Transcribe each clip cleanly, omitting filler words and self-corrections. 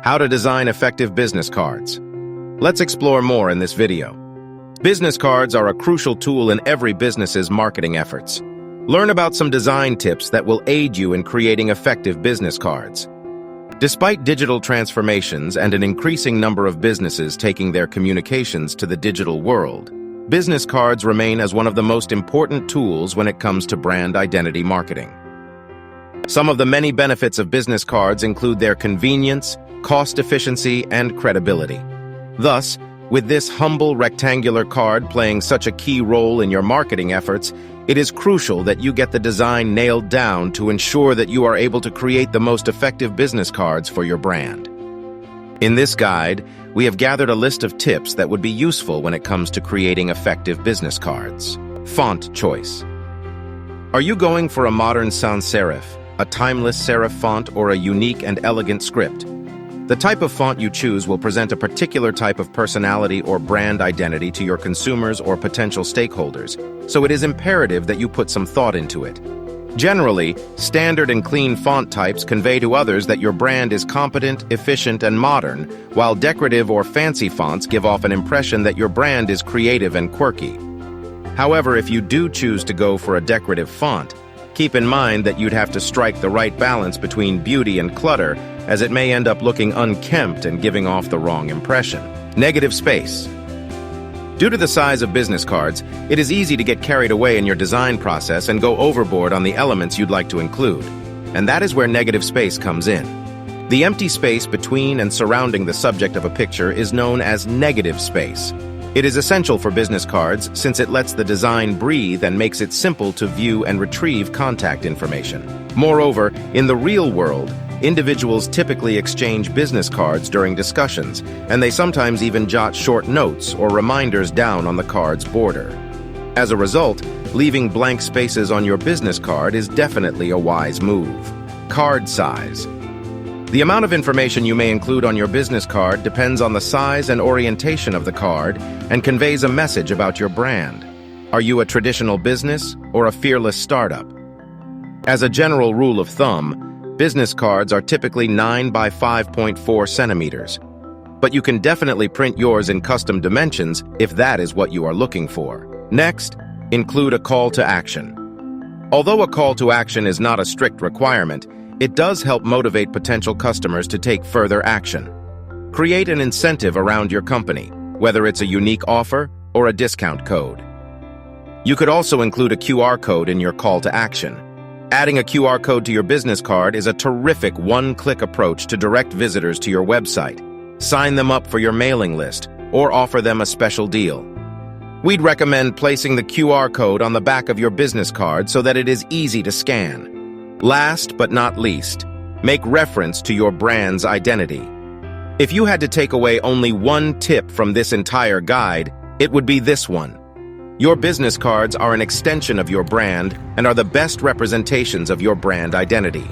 How to design effective business cards. Let's explore more in this video. Business cards are a crucial tool in every business's marketing efforts. Learn about some design tips that will aid you in creating effective business cards. Despite digital transformations and an increasing number of businesses taking their communications to the digital world, business cards remain as one of the most important tools when it comes to brand identity marketing. Some of the many benefits of business cards include their convenience, cost efficiency, and credibility. Thus, with this humble rectangular card playing such a key role in your marketing efforts, it is crucial that you get the design nailed down to ensure that you are able to create the most effective business cards for your brand. In this guide, we have gathered a list of tips that would be useful when it comes to creating effective business cards. Font choice. Are you going for a modern sans serif, a timeless serif font, or a unique and elegant script? The type of font you choose will present a particular type of personality or brand identity to your consumers or potential stakeholders, so it is imperative that you put some thought into it. Generally, standard and clean font types convey to others that your brand is competent, efficient, and modern, while decorative or fancy fonts give off an impression that your brand is creative and quirky. However, if you do choose to go for a decorative font, keep in mind that you'd have to strike the right balance between beauty and clutter, as it may end up looking unkempt and giving off the wrong impression. Negative space. Due to the size of business cards, it is easy to get carried away in your design process and go overboard on the elements you'd like to include. And that is where negative space comes in. The empty space between and surrounding the subject of a picture is known as negative space. It is essential for business cards since it lets the design breathe and makes it simple to view and retrieve contact information. Moreover, in the real world, individuals typically exchange business cards during discussions, and they sometimes even jot short notes or reminders down on the card's border. As a result, leaving blank spaces on your business card is definitely a wise move. Card size. The amount of information you may include on your business card depends on the size and orientation of the card and conveys a message about your brand. Are you a traditional business or a fearless startup? As a general rule of thumb, business cards are typically 9 by 5.4 centimeters, but you can definitely print yours in custom dimensions if that is what you are looking for. Next, include a call to action. Although a call to action is not a strict requirement, it does help motivate potential customers to take further action. Create an incentive around your company, whether it's a unique offer or a discount code. You could also include a QR code in your call to action. Adding a QR code to your business card is a terrific one-click approach to direct visitors to your website, sign them up for your mailing list, or offer them a special deal. We'd recommend placing the QR code on the back of your business card so that it is easy to scan. Last but not least, make reference to your brand's identity. If you had to take away only one tip from this entire guide, it would be this one. Your business cards are an extension of your brand and are the best representations of your brand identity.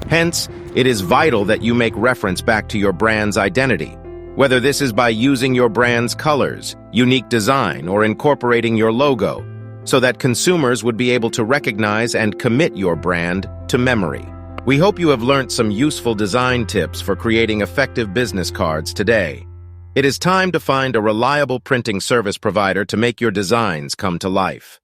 Hence, it is vital that you make reference back to your brand's identity, whether this is by using your brand's colors, unique design, or incorporating your logo, so that consumers would be able to recognize and commit your brand to memory. We hope you have learned some useful design tips for creating effective business cards today. It is time to find a reliable printing service provider to make your designs come to life.